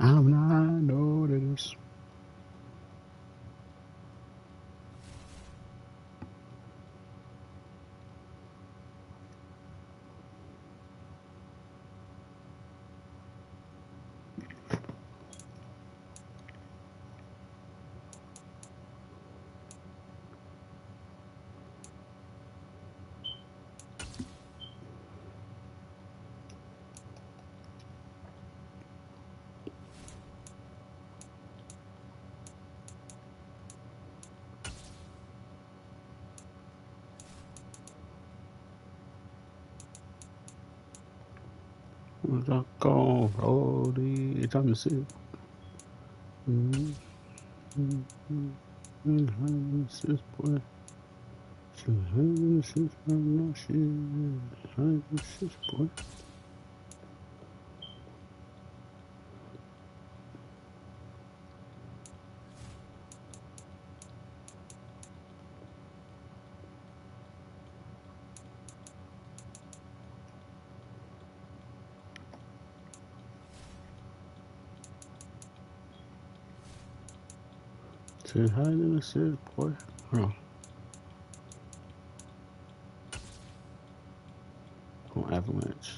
I'm not noticed. Rock on, roll the time to see. Boy. Boy. Say hi to the sis, boy. Hold on. On Avalanche.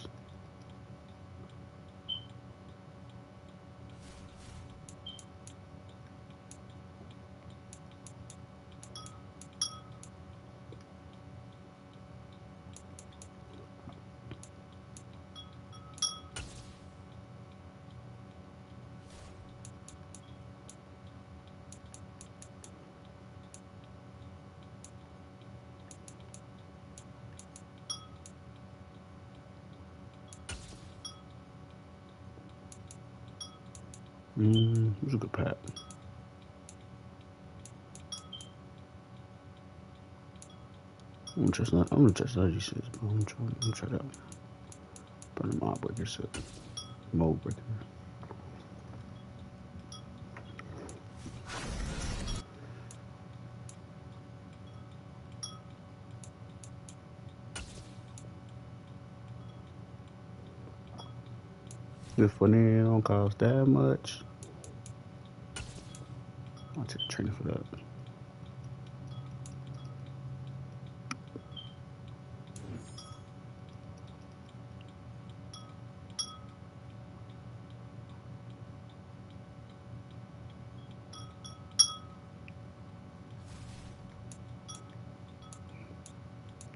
It was a good pat. I'm gonna trust that. I'm gonna trust that. Says, but I'm gonna try that. But the mob breaker said, mode breaker. If one it don't cost that much, I'll take a trainer for that.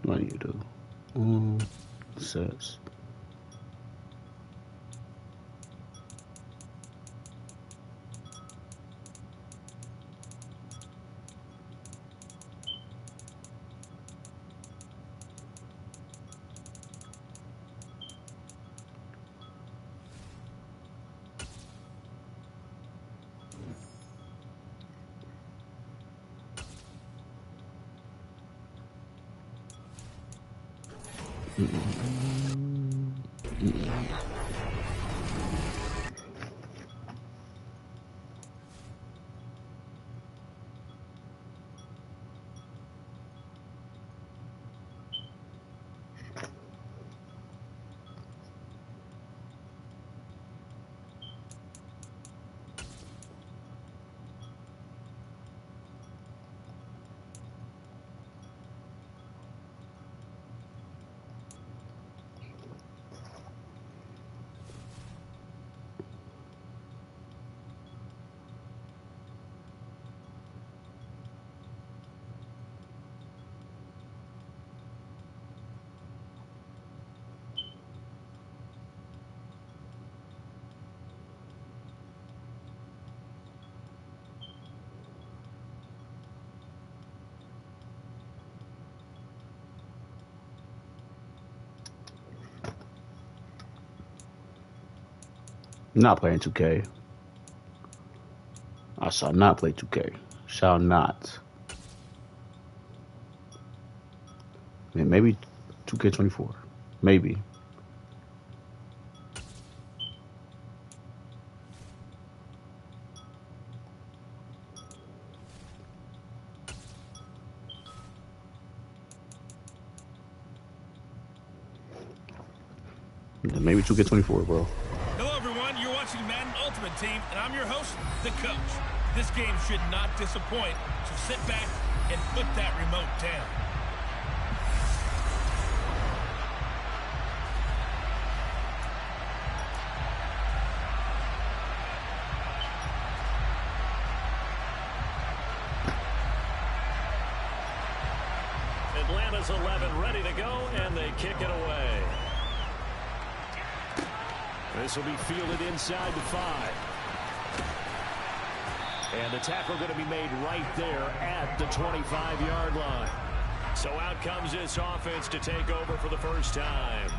What do you do? Sets. Not playing 2K. I shall not play 2K. Shall not. I mean, maybe 2K24. Maybe. Maybe 2K24, bro. Hello, everyone. You're watching Madden Ultimate team, and I'm your host, the coach. This game should not disappoint, so sit back and put that remote down. Atlanta's 11 ready to go, and they kick it away. This will be fielded inside the 5. And the tackle going to be made right there at the 25-yard line. So out comes this offense to take over for the first time.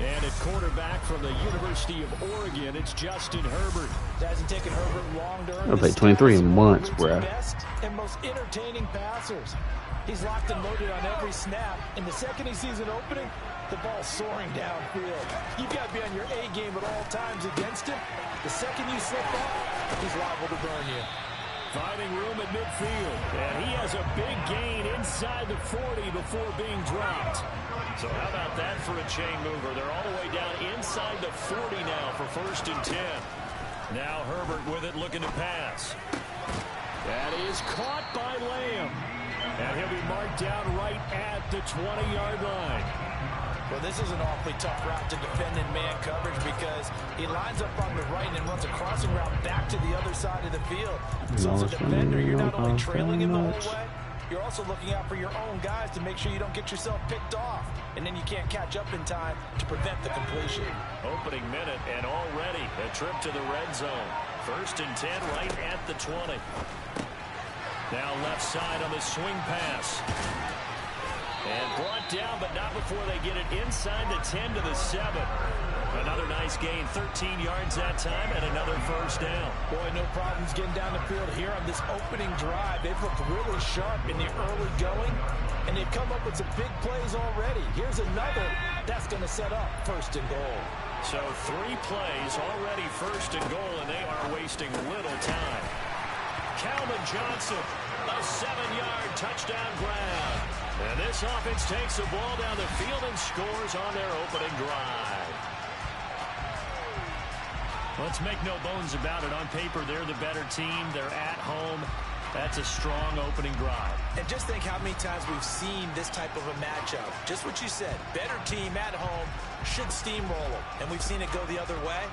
And at quarterback from the University of Oregon, it's Justin Herbert. It hasn't taken Herbert long to earn I played 23 in months, bro. Best and most entertaining passers. He's locked and loaded on every snap. And the second he sees an opening, the ball's soaring downfield. You've got to be on your A game at all times against him. The second you slip up, he's liable to burn you. Finding room at midfield. And he has a big gain inside the 40 before being dropped. So how about that for a chain mover? They're all the way down inside the 40 now for 1st and 10. Now Herbert with it, looking to pass. That is caught by Lamb. And he'll be marked down right at the 20-yard line. Well, this is an awfully tough route to defend in man coverage because he lines up on the right and runs a crossing route back to the other side of the field. So as a defender, you're not only trailing him the whole way, you're also looking out for your own guys to make sure you don't get yourself picked off. And then you can't catch up in time to prevent the completion. Opening minute and already a trip to the red zone. 1st and 10 right at the 20. Now left side on the swing pass. And brought down, but not before they get it inside the 10 to the 7. Another nice gain, 13 yards that time, and another first down. Boy, no problems getting down the field here on this opening drive. They've looked really sharp in the early going, and they've come up with some big plays already. Here's another that's going to set up 1st and goal. So 3 plays already 1st and goal, and they are wasting little time. Calvin Johnson, a 7-yard touchdown grab. And this offense takes the ball down the field and scores on their opening drive. Let's make no bones about it. On paper, they're the better team. They're at home. That's a strong opening drive. And just think how many times we've seen this type of a matchup. Just what you said. Better team at home should steamroll them. And we've seen it go the other way.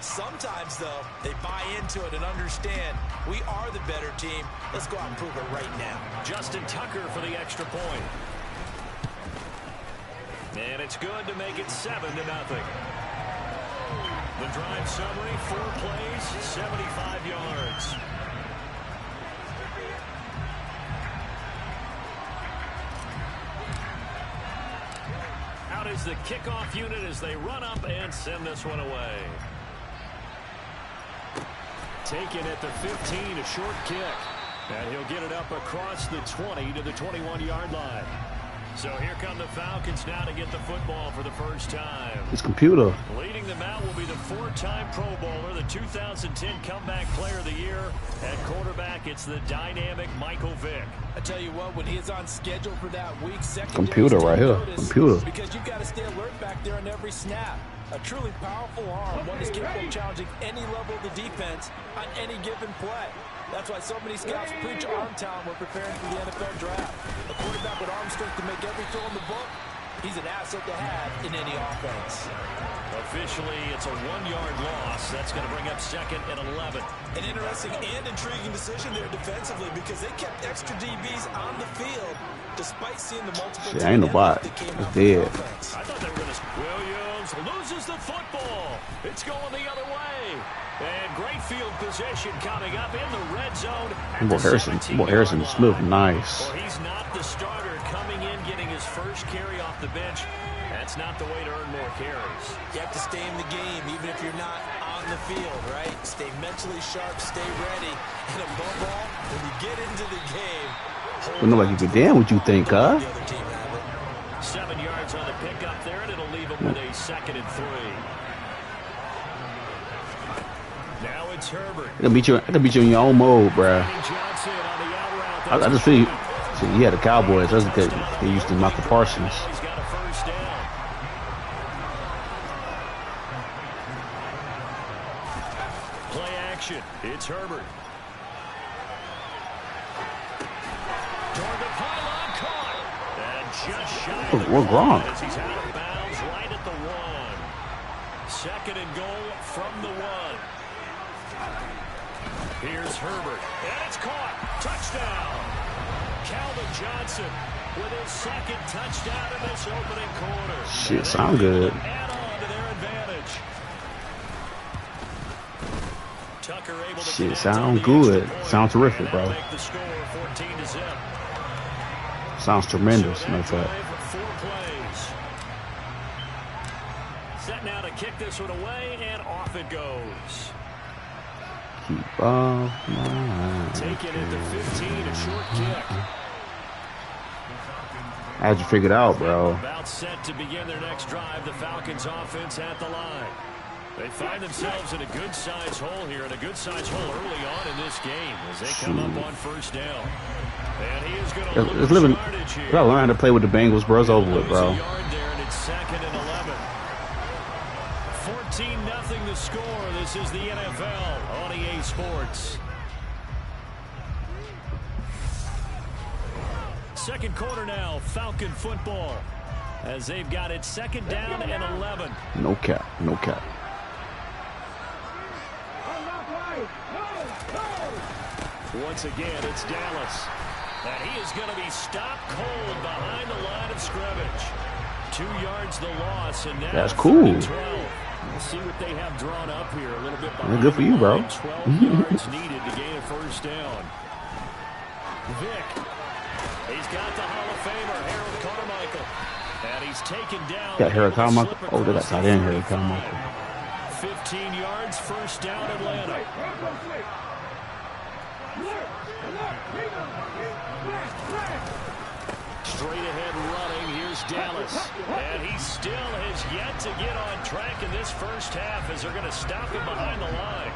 Sometimes, though, they buy into it and understand we are the better team. Let's go out and prove it right now. Justin Tucker for the extra point. And it's good to make it 7-0. The drive summary, 4 plays, 75 yards. Out is the kickoff unit as they run up and send this one away. Taken at the 15, a short kick. And he'll get it up across the 20 to the 21-yard line. So here come the Falcons now to get the football for the first time. His computer. Leading them out will be the 4-time Pro Bowler, the 2010 Comeback Player of the Year. At quarterback, it's the dynamic Michael Vick. I tell you what, when he's on schedule for that week, computer right here. Computer. Because you've got to stay alert back there on every snap. A truly powerful arm, one that's capable of challenging any level of the defense on any given play. That's why so many scouts preach arm talent when preparing for the NFL draft. A quarterback with arm strength to make every throw in the book, he's an asset to have in any offense. Officially, it's a 1-yard loss. That's going to bring up 2nd and 11. An interesting and intriguing decision there defensively because they kept extra DBs on the field despite seeing the multiple. Shit, ain't nobody. It's dead. I thought they were going to. Williams loses the football. It's going the other way. And great field position coming up in the red zone. Boy, Harrison Smith, nice. Well, he's not the starter coming in, getting his first carry off the bench. That's not the way to earn more carries. You have to stay in the game, even if you're not on the field, right? Stay mentally sharp, stay ready. And above all, when you get into the game, Well, nobody can damn what you think, huh? 7 yards on the pickup there, and it'll leave him with a 2nd and 3. Now it's Herbert. I can beat you in your own mode, bruh. I just feel you had the Cowboys. That's because they used to Michael Parsons. He's got a first down. Play It's Herbert. Toward the pylon, caught. And just shy of the goal as he's out of bounds right at the 1. Second and goal from the 1. Here's Herbert. And it's caught. Touchdown. Calvin Johnson with his second touchdown in this opening quarter. Shit, sound good. Add on to their advantage. Tucker able to shit, sound good. Sound terrific, bro. make the score 14-0. Sounds tremendous. So No fact. 4 plays. Set now to kick this one away, and off it goes. Keep off my Taking it to 15, a short kick. How'd you figure it out, bro? About set to begin their next drive, the Falcons offense at the line. They find themselves in a good-sized hole here, and a good-sized hole early on in this game as they come up on first down. And he is going to lose yardage here. Gotta learn how to play with the Bengals, bro. It's over with, bro. Yard there, and it's 2nd and 11. 14-0 the score. This is the NFL on EA Sports. Second quarter now, Falcon football, as they've got it 2nd down and 11. No cap, no cap. Once again, it's Dallas. And he is going to be stopped cold behind the line of scrimmage. 2 yards the loss, and now that's cool. 12. We'll see what they have drawn up here. A little bit behind. Good for you, bro. 12 yards needed to gain a first down. Vic. He's got the Hall of Famer, Harold Carmichael. And he's taken down. Got Harold Carmichael. Oh, they got tight end Harold Carmichael. 15 yards, first down, Atlanta. Straight ahead running. Here's Dallas. And he still has yet to get on track in this first half as they're going to stop him behind the line.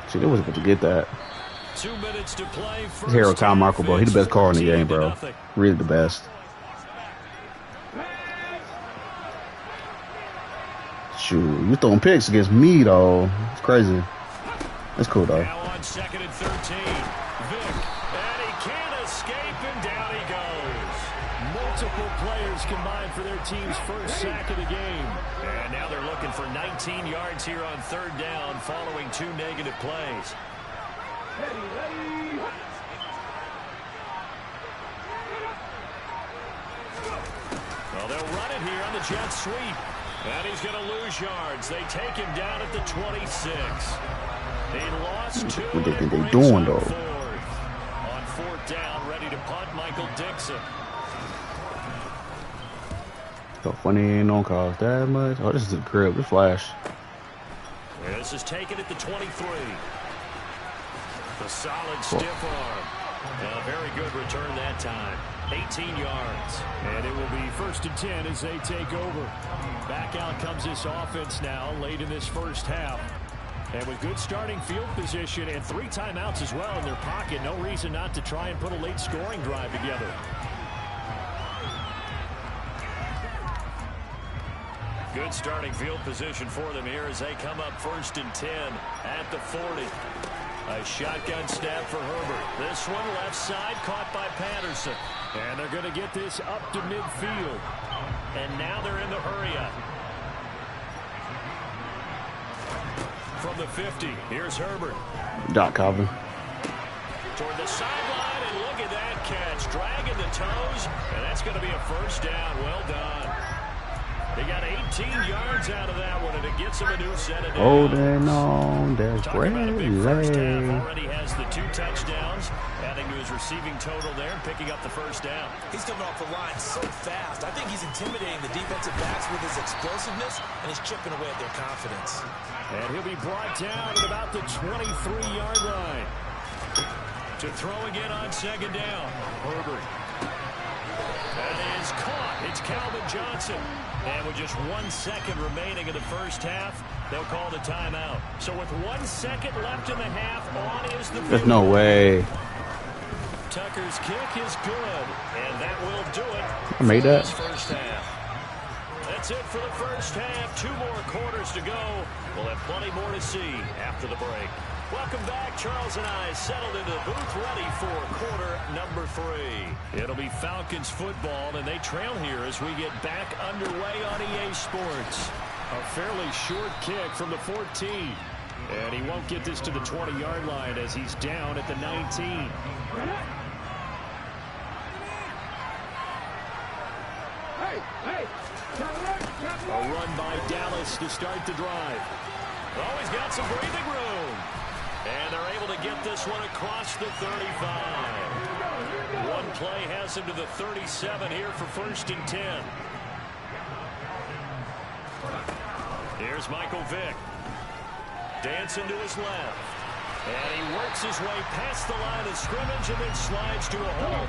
See, they wasn't able to get that. 2 minutes to play. Harold Carmichael, bro. He's the best car in the game, bro. Really the best. Shoot, you throwing picks against me, though. It's crazy. That's cool, though. Now on 2nd and 13. Vic. And he can't escape, and down he goes. Multiple players combined for their team's first sack of the game. And now they're looking for 19 yards here on 3rd down following 2 negative plays. Well, they'll run it here on the jet sweep. And he's going to lose yards. They take him down at the 26. He lost 2. What they think they doing, though? On 4th down, ready to punt, Michael Dixon. So funny ain't no cost that much. Oh, this is the crib. This flash. This is taken at the 23. The solid stiff arm. A very good return that time. 18 yards. And it will be 1st and 10 as they take over. Back out comes this offense now late in this first half. And with good starting field position and 3 timeouts as well in their pocket, no reason not to try and put a late scoring drive together. Good starting field position for them here as they come up 1st and 10 at the 40. A shotgun snap for Herbert. This one left side caught by Patterson. And they're going to get this up to midfield. And now they're in the hurry up. From the 50, here's Herbert. Doc Calvin. Toward the sideline, and look at that catch. Dragging the toes, and that's going to be a first down. Well done. They got 18 yards out of that one, and it gets them a new set of downs. Holding on, that's great. Already has the 2 touchdowns, adding to his receiving total there and picking up the first down. He's coming off the line so fast. I think he's intimidating the defensive backs with his explosiveness, and he's chipping away at their confidence. And he'll be brought down at about the 23-yard line. To throw again on 2nd down. Herbert. That is caught. It's Calvin Johnson. And with just 1 second remaining in the first half, they'll call the timeout. So with 1 second left in the half, on is the field. There's no way. Tucker's kick is good, and that will do it. I made that. First half. That's That's it for the first half. 2 more quarters to go. We'll have plenty more to see after the break. Welcome back. Charles and I settled into the booth ready for quarter number 3. It'll be Falcons football, and they trail here as we get back underway on EA Sports. A fairly short kick from the 14. And he won't get this to the 20-yard line as he's down at the 19. A run by Dallas to start the drive. Oh, he's got some breathing room. And they're able to get this one across the 35. One play has him to the 37 here for 1st and 10. Here's Michael Vick. Dancing to his left. And he works his way past the line of scrimmage and then slides to a hole.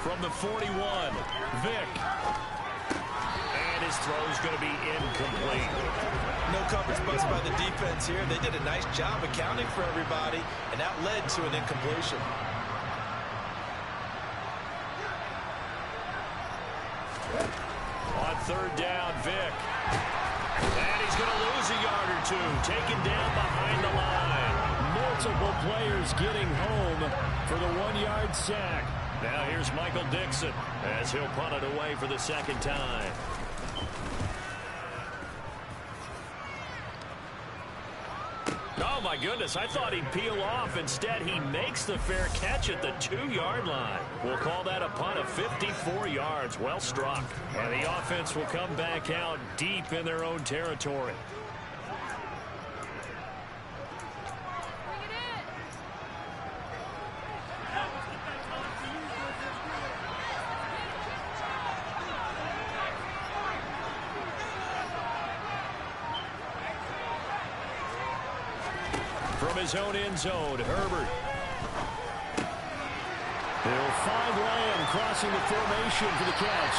From the 41, Vick. And his throw's going to be incomplete. No coverage bust by the defense here. They did a nice job accounting for everybody, and that led to an incompletion. On 3rd down, Vick. And he's going to lose a yard or 2. Taken down behind the line. Multiple players getting home for the 1-yard sack. Now here's Michael Dixon as he'll punt it away for the 2nd time. Oh, my goodness. I thought he'd peel off. Instead, he makes the fair catch at the 2-yard line. We'll call that a punt of 54 yards. Well struck. And the offense will come back out deep in their own territory. From his own end zone, Herbert. He'll find Lamb crossing the formation for the catch.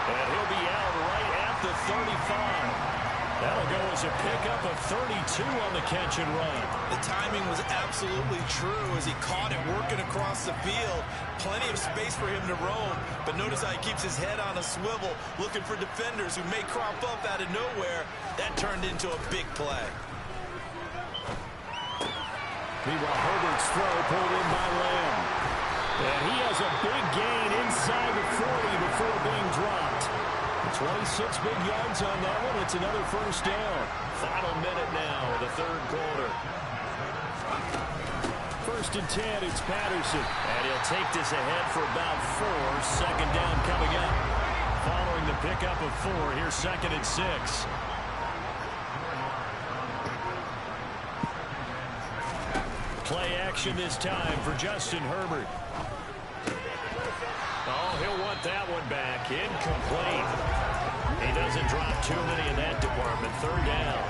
And he'll be out right at the 35. That'll go as a pickup of 32 on the catch and run. The timing was absolutely true as he caught it working across the field. Plenty of space for him to roam. But notice how he keeps his head on a swivel, looking for defenders who may crop up out of nowhere. That turned into a big play. Meanwhile, Herbert's throw pulled in by Lamb. And he has a big gain inside the 40 before being dropped. 26 big yards on that one. It's another 1st down. Final minute now of the 3rd quarter. 1st and 10, it's Patterson. And he'll take this ahead for about 4. 2nd down coming up. Following the pickup of 4, here's 2nd and 6. Play action this time for Justin Herbert. Oh, he'll want that one back. Incomplete. He doesn't drop too many in that department. 3rd down.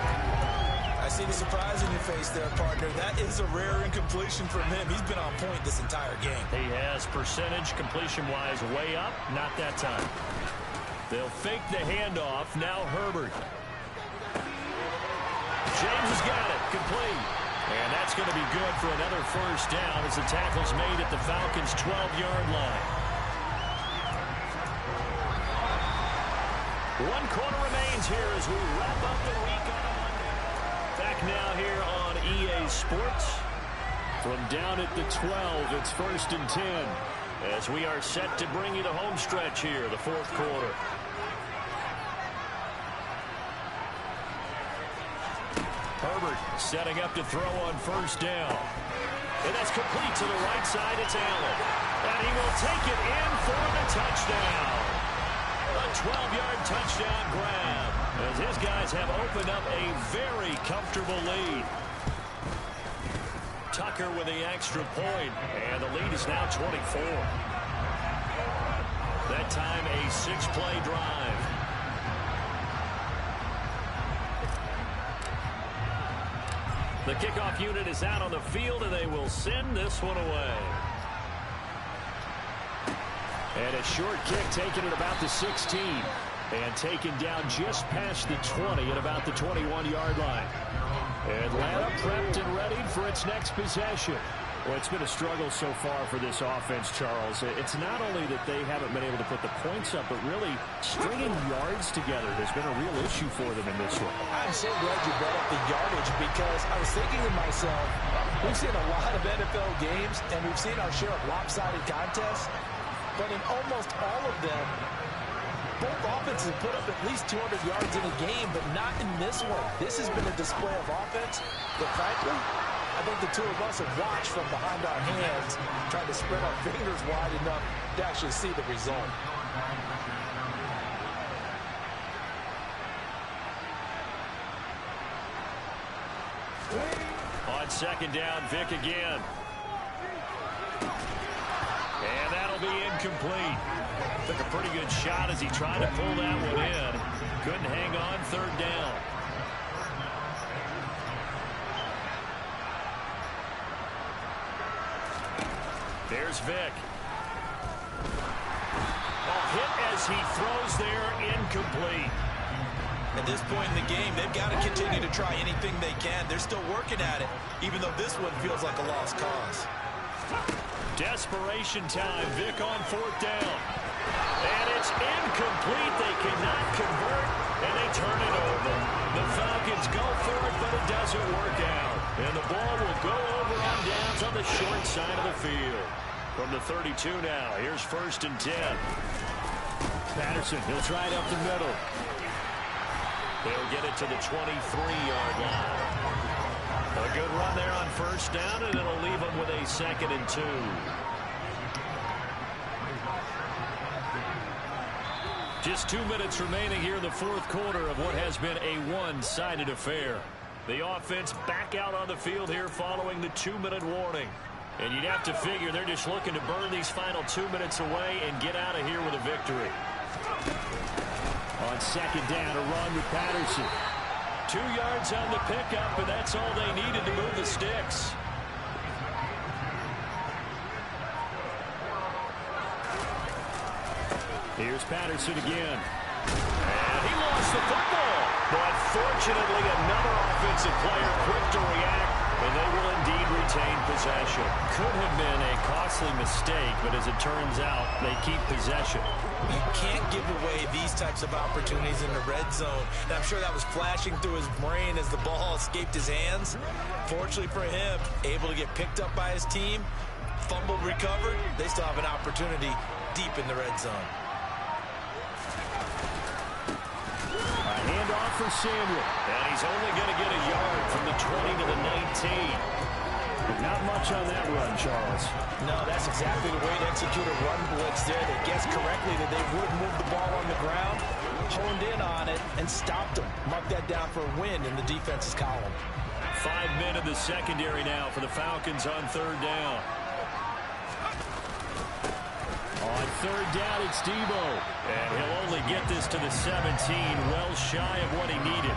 I see the surprise in your face there, partner. That is a rare incompletion from him. He's been on point this entire game. He has percentage completion-wise way up. Not that time. They'll fake the handoff. Now Herbert. James has got it. Complete. And that's going to be good for another 1st down as the tackle's made at the Falcons' 12-yard line. 1 quarter remains here as we wrap up the week on a Monday. Back now here on EA Sports. From down at the 12, it's 1st and 10 as we are set to bring you the home stretch here, the 4th quarter. Herbert setting up to throw on 1st down. And that's complete to the right side. It's Allen. And he will take it in for the touchdown. A 12-yard touchdown grab as his guys have opened up a very comfortable lead. Tucker with the extra point, and the lead is now 24. That time a 6-play drive. The kickoff unit is out on the field, and they will send this one away. And a short kick taken at about the 16. And taken down just past the 20 at about the 21-yard line. Atlanta prepped and ready for its next possession. Well, it's been a struggle so far for this offense, Charles. It's not only that they haven't been able to put the points up, but really stringing yards together has been a real issue for them in this one. I'm so glad you brought up the yardage because I was thinking to myself, we've seen a lot of NFL games, and we've seen our share of lopsided contests, but in almost all of them, both offenses put up at least 200 yards in a game, but not in this one. This has been a display of offense that, frankly, I think the two of us have watched from behind our hands, trying to spread our fingers wide enough to actually see the result. On second down, Vic again. And that'll be incomplete. Took a pretty good shot as he tried to pull that one in. Couldn't hang on, third down. There's Vic. Hit as he throws there, incomplete. At this point in the game, they've got to continue to try anything they can. They're still working at it, even though this one feels like a lost cause. Desperation time. Vic on fourth down. And it's incomplete. They cannot convert, and they turn it over. The Falcons go for it, but it doesn't work out. And the ball will go over on downs on the short side of the field. From the 32 now, here's first and 10. Patterson, he'll try it up the middle. They'll get it to the 23-yard line. A good run there on first down, and it'll leave them with a second and 2. Just 2 minutes remaining here in the fourth quarter of what has been a one-sided affair. The offense back out on the field here following the 2-minute warning. And you'd have to figure they're just looking to burn these final 2 minutes away and get out of here with a victory. On second down, a run with Patterson. 2 yards on the pickup, and that's all they needed to move the sticks. Here's Patterson again. And he lost the football. But fortunately, another offensive player quick to react, and they will indeed retain possession. Could have been a costly mistake, but as it turns out, they keep possession. You can't give away these types of opportunities in the red zone. And I'm sure that was flashing through his brain as the ball escaped his hands. Fortunately for him, able to get picked up by his team, fumble recovered. They still have an opportunity deep in the red zone. A handoff for Samuel. And he's only going to get a yard from the 20 to the 19. Not much on that run, Charles. No, that's exactly the way to execute a run blitz there. They guessed correctly that they would move the ball on the ground, honed in on it, and stopped them. Mark that down for a win in the defense's column. 5 men in the secondary now for the Falcons on third down. On third down, it's Debo. And he'll only get this to the 17, well shy of what he needed.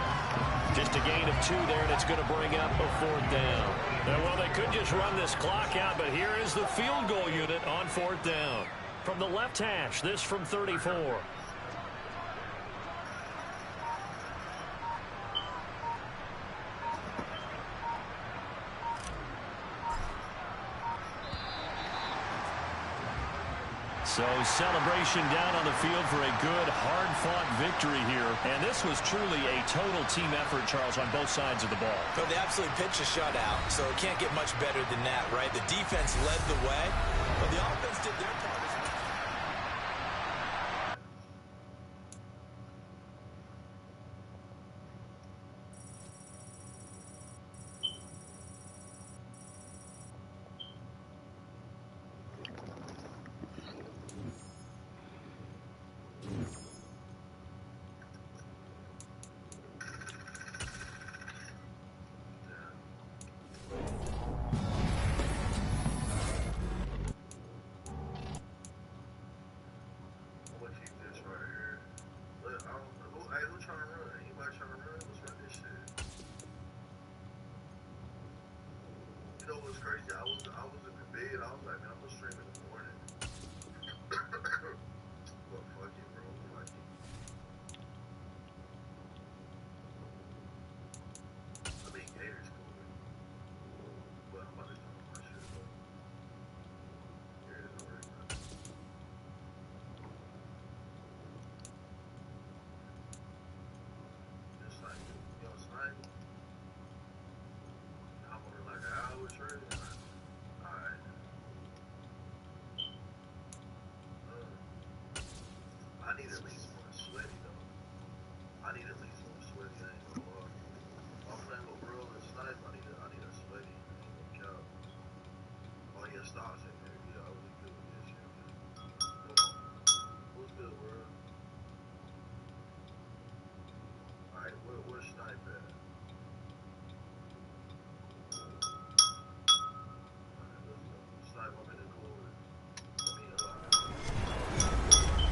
Just a gain of 2 there, and it's going to bring up a fourth down. Now, well, they could just run this clock out, but here is the field goal unit on fourth down. From the left hash, this from 34. So celebration down on the field for a good, hard-fought victory here. And this was truly a total team effort, Charles, on both sides of the ball. But they absolutely pitched a shutout, so it can't get much better than that, right? The defense led the way, but the offense did their part as well.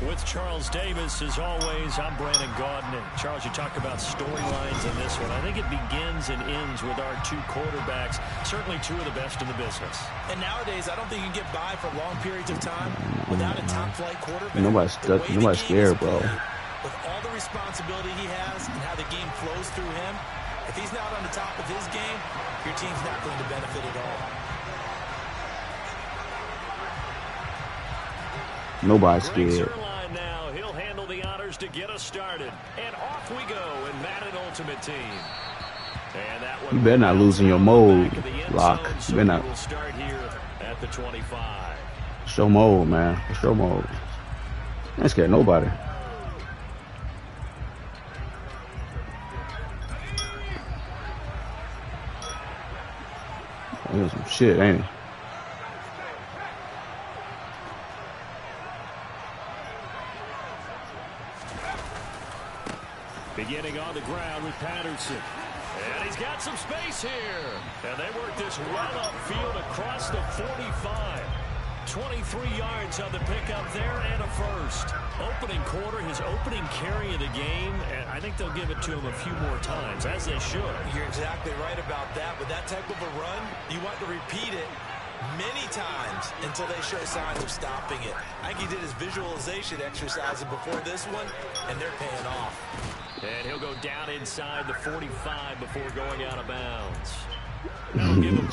With Charles Davis, as always, I'm Brandon Gaudin. Charles, you talk about storylines in this one. I think it begins and ends with our two quarterbacks, certainly two of the best in the business. And nowadays, I don't think you can get by for long periods of time without a top-flight quarterback. Nobody's scared, bro. With all the responsibility he has and how the game flows through him, if he's not on the top of his game, your team's not going to benefit at all. Nobody's scared. Now he'll handle the honors to get us started, and off we go in Madden Ultimate Team. And that one, you better not lose in your mode, Lock. You better not. We'll start here at the 25. Show mode, man. Show mode. I ain't scared of nobody. There's some shit, ain't it? Beginning on the ground with Patterson. And he's got some space here. And they work this well upfield across the 45. 23 yards on the pickup there and a first. Opening quarter, his opening carry of the game, and I think they'll give it to him a few more times, as they should. You're exactly right about that. With that type of a run, you want to repeat it many times until they show signs of stopping it. I think he did his visualization exercises before this one, and they're paying off. And he'll go down inside the 45 before going out of bounds.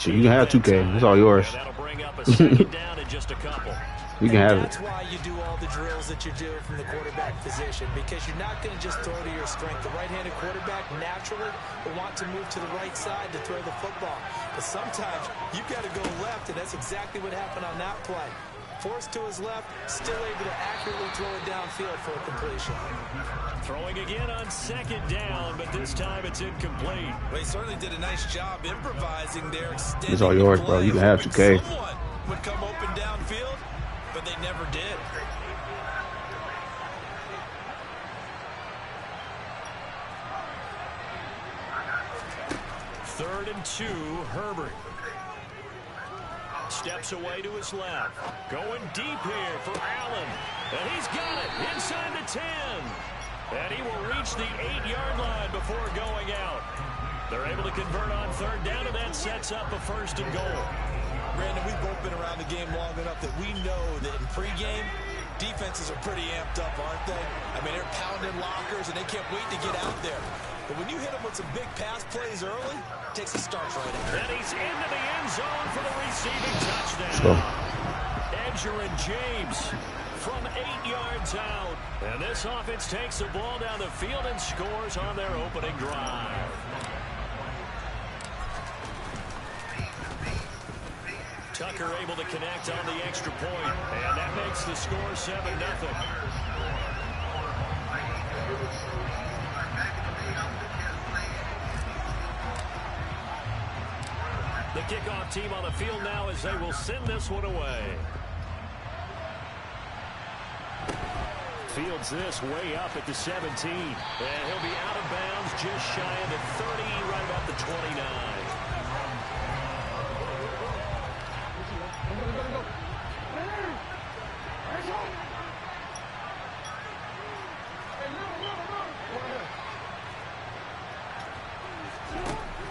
You can have 2K. It's all yours. That'll bring up a second down in just a couple. You can have it. That's why you do all the drills that you do from the quarterback position, because you're not going to just throw to your strength. The right-handed quarterback naturally will want to move to the right side to throw the football. But sometimes you've got to go left, and that's exactly what happened on that play. Forced to his left, still able to accurately throw it downfield for a completion. Throwing again on second down, but this time it's incomplete. Well, he certainly did a nice job improvising there. It's all yours, bro. You can have 2K. Someone would come open downfield, but they never did. Third and 2, Herbert. Steps away to his left. Going deep here for Allen. And he's got it inside the 10. And he will reach the 8-yard line before going out. They're able to convert on third down, and that sets up a first and goal. Brandon, we've both been around the game long enough that we know that in pregame, defenses are pretty amped up, aren't they? I mean, they're pounding lockers, and they can't wait to get out there. But when you hit them with some big pass plays early, it takes a start right out. And he's into the end zone for the receiving touchdown. Let's go. Edger and James from 8 yards out. And this offense takes the ball down the field and scores on their opening drive. Tucker able to connect on the extra point, and that makes the score 7-0. The kickoff team on the field now as they will send this one away. Fields this way up at the 17. And he'll be out of bounds just shy of the 30, right about the 29.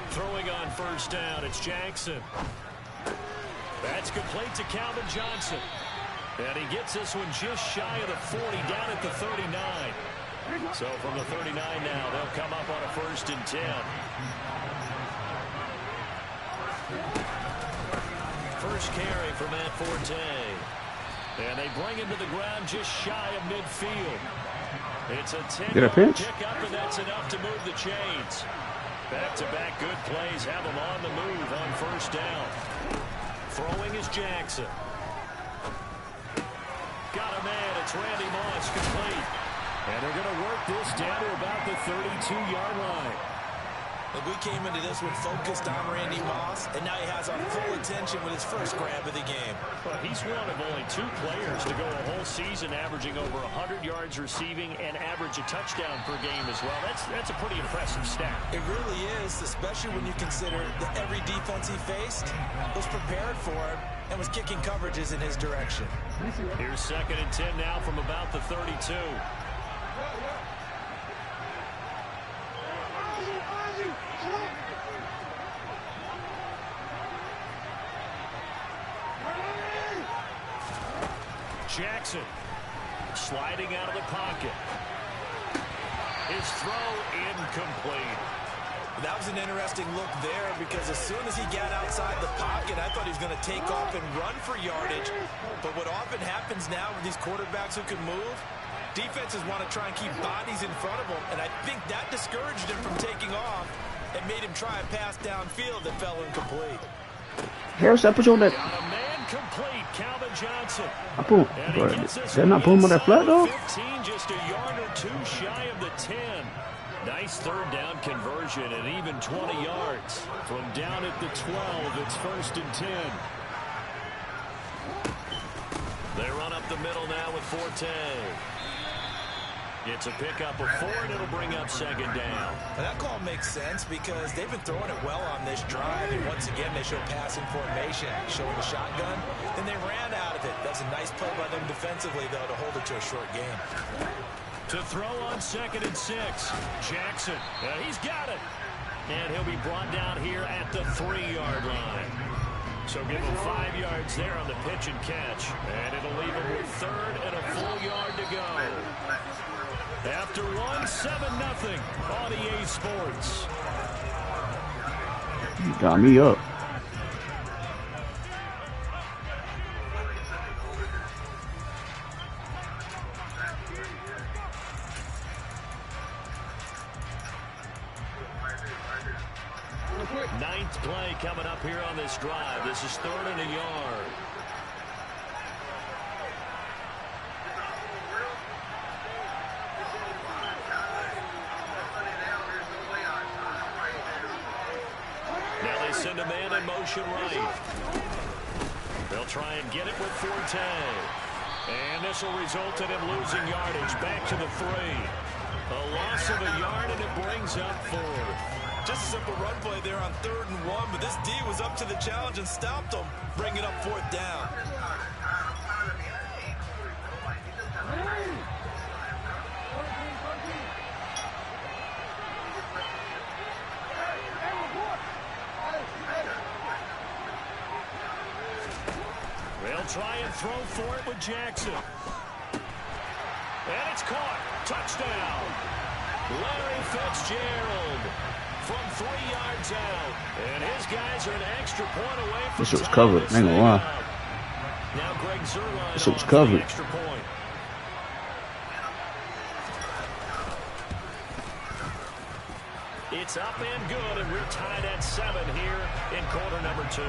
Throwing on first down, it's Jackson. That's complete to Calvin Johnson. And he gets this one just shy of the 40, down at the 39. So from the 39 now, they'll come up on a 1st and 10. First carry for Matt Forte. And they bring him to the ground just shy of midfield. It's a 10-yard pickup, and that's enough to move the chains. Back-to-back good plays have him on the move on first down. Throwing is Jackson. Got a man. It's Randy Moss, complete. And they're going to work this down to about the 32-yard line. And we came into this one focused on Randy Moss, and now he has our full attention with his first grab of the game. Well, he's one of only 2 players to go a whole season averaging over 100 yards receiving and average a touchdown per game as well. That's a pretty impressive stat. It really is, especially when you consider that every defense he faced was prepared for him and was kicking coverages in his direction. Here's 2nd and 10 now from about the 32. Jackson sliding out of the pocket. His throw incomplete. That was an interesting look there because as soon as he got outside the pocket, I thought he was going to take off and run for yardage. But what often happens now with these quarterbacks who can move, defenses want to try and keep bodies in front of them, and I think that discouraged him from taking off and made him try a pass downfield that fell incomplete. Harris, I put you on that. Got a man complete, Calvin Johnson. I put, they're not pulling on that flat though. 15, just a yard or 2 shy of the 10. Nice 3rd down conversion and even 20 yards. From down at the 12, it's 1st and 10. They run up the middle now with Forte. It's a pickup of 4, and it'll bring up 2nd down. And that call makes sense because they've been throwing it well on this drive. And once again, they show passing formation, showing the shotgun. Then they ran out of it. That's a nice play by them defensively, though, to hold it to a short game. To throw on 2nd and 6. Jackson. He's got it. And he'll be brought down here at the 3-yard line. So give him 5 yards there on the pitch and catch. And it'll leave him with 3rd and a full yard to go. After 1, 7-0 on EA Sports. You got me up. Ninth play coming up here on this drive. This is 3rd and a yard. Now they send a man in motion right. They'll try and get it with Forte. And this will result in him losing yardage back to the 3. A loss of a yard, and it brings up 4th. Just a simple run play there on 3rd and 1, but this D was up to the challenge and stopped them, bringing up 4th down. They'll try and throw for it with Jackson. And it's caught. Touchdown. Larry Fitzgerald from 3 yards out. And his guys are an extra point away from this was covered. I ain't gonna lie. Now Greg Zuerlein this was covered. Extra point. It's up and good, and we're tied at 7 here in quarter number 2.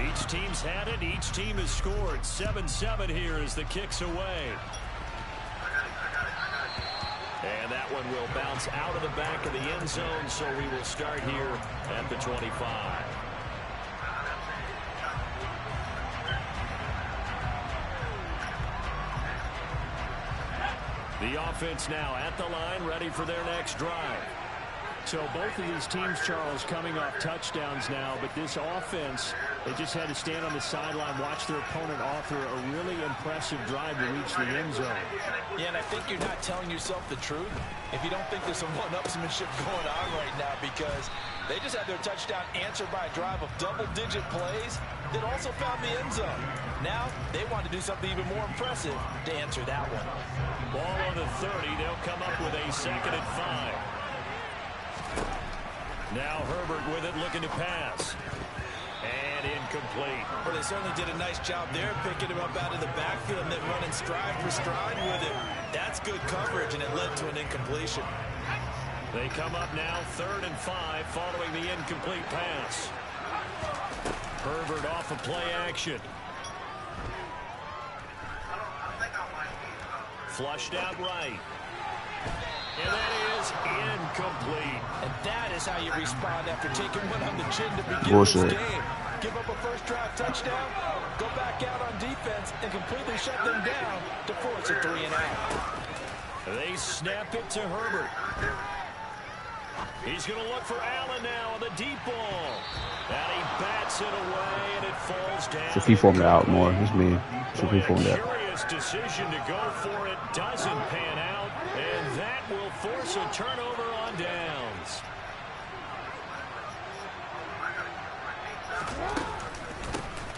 Each team's had it. Each team has scored. 7-7 here as the kick's away. And that one will bounce out of the back of the end zone, so we will start here at the 25. The offense now at the line, ready for their next drive. So both of these teams, Charles, coming off touchdowns now, but this offense, they just had to stand on the sideline, watch their opponent author a really impressive drive to reach the end zone. Yeah, and I think you're not telling yourself the truth if you don't think there's some one-upsmanship going on right now, because they just had their touchdown answered by a drive of double-digit plays that also found the end zone. Now they want to do something even more impressive to answer that one. Ball on the 30. They'll come up with a 2nd and 5. Now Herbert with it, looking to pass. And incomplete. Well, they certainly did a nice job there, picking him up out of the backfield and then running stride for stride with it. That's good coverage, and it led to an incompletion. They come up now 3rd and 5 following the incomplete pass. Herbert off of play action. Flushed out right. And that is incomplete. And that is how you respond after taking one on the chin to begin this game. Give up a first drive touchdown, go back out on defense, and completely shut them down to force a 3-and-out. They snap it to Herbert. He's going to look for Allen now on the deep ball. And he bats it away, and it falls down. Should he formed out more? It's me. Should he formed out? Curious decision to go for it. Doesn't pan out, and that will force a turnover on downs.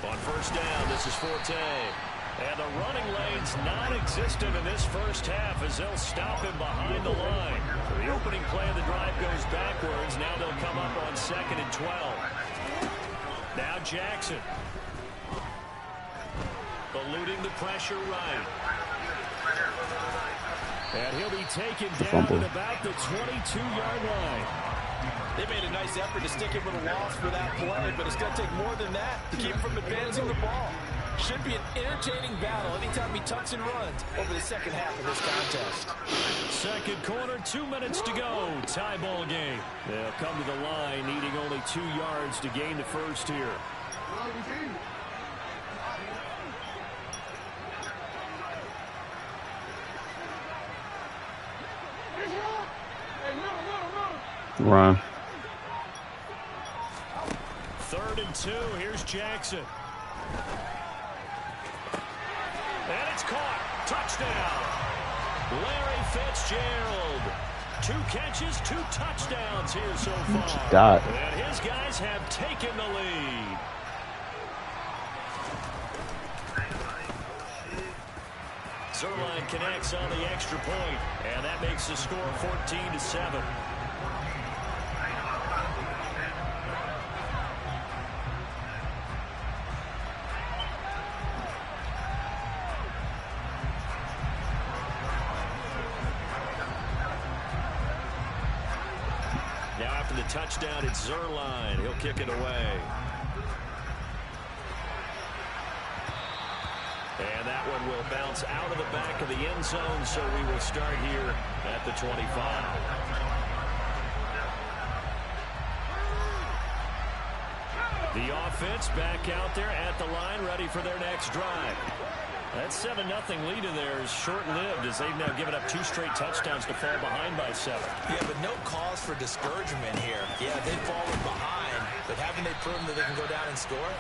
On first down, this is Forte. And the running lane's non-existent in this first half as they'll stop him behind the line. The opening play of the drive goes backwards. Now they'll come up on 2nd and 12. Now Jackson. Eluding the pressure right. And he'll be taken down at about the 22-yard line. They made a nice effort to stick him with a loss for that play, but it's going to take more than that to keep him from advancing the ball. Should be an entertaining battle anytime he tucks and runs over the second half of this contest. Second quarter, 2 minutes to go. Tie ball game. They'll come to the line needing only 2 yards to gain the first here. Run. 3rd and 2. Here's Jackson. And it's caught. Touchdown. Larry Fitzgerald. 2 catches, 2 touchdowns here so far. And his guys have taken the lead. Zerline connects on the extra point, and that makes the score 14-7. Now after the touchdown, it's Zerline. He'll kick it away. And that one will bounce out of the back of the end zone, so we will start here at the 25. The offense back out there at the line, ready for their next drive. That 7-0 lead of theirs short-lived as they've now given up 2 straight touchdowns to fall behind by 7. Yeah, but no cause for discouragement here. Yeah, they've fallen behind, but haven't they proven that they can go down and score?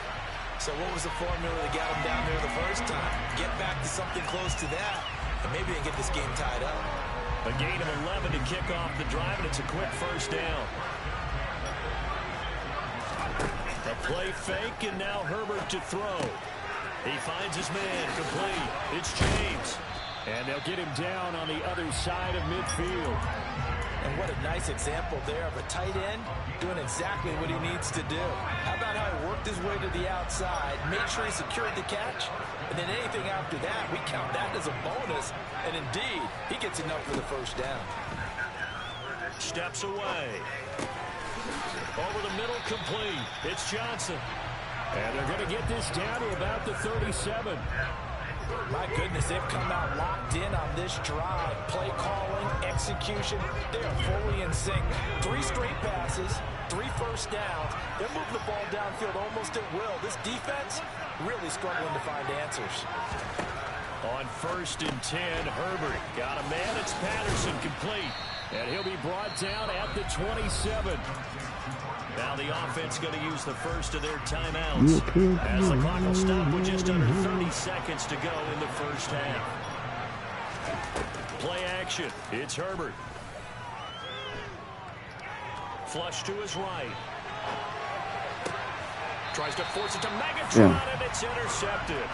So what was the formula that got them down there the first time? Get back to something close to that, and maybe they can get this game tied up. A gain of 11 to kick off the drive, and it's a quick first down. A play fake, and now Herbert to throw. He finds his man, complete. It's James. And they'll get him down on the other side of midfield. And what a nice example there of a tight end doing exactly what he needs to do. How about how he worked his way to the outside, made sure he secured the catch, and then anything after that, we count that as a bonus. And indeed, he gets enough for the first down. Steps away. Over the middle, complete. It's Johnson. And they're going to get this down to about the 37. My goodness, they've come out locked in on this drive. Play calling, execution, they are fully in sync. 3 straight passes, 3 first downs. They're moving the ball downfield almost at will. This defense really struggling to find answers. On 1st and 10, Herbert got a man. It's Patterson, complete. And he'll be brought down at the 27. Now the offense going to use the first of their timeouts as the clock will stop with just under 30 seconds to go in the first half. Play action. It's Herbert. Flush to his right. Tries to force it to Megatron, and it's intercepted.